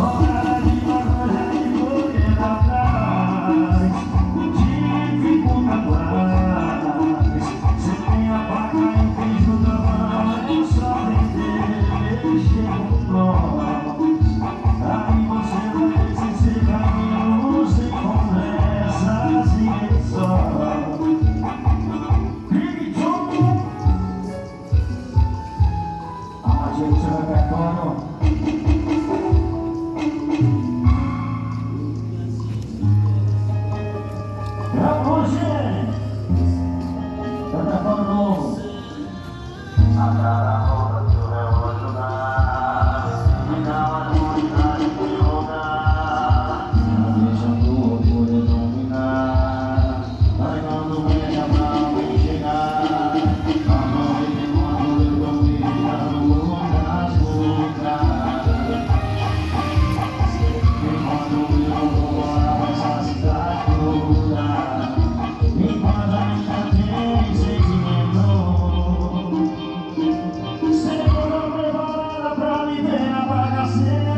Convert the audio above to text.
Hora de uma coisa que correr atrás, dificulta mais. Você tem a faca e o queijo da mão, é só vender, mexer com nós. Aí você vai esse caminho sem conversas e nem só. A gente vai pegando. Pra me ver na bagaceira.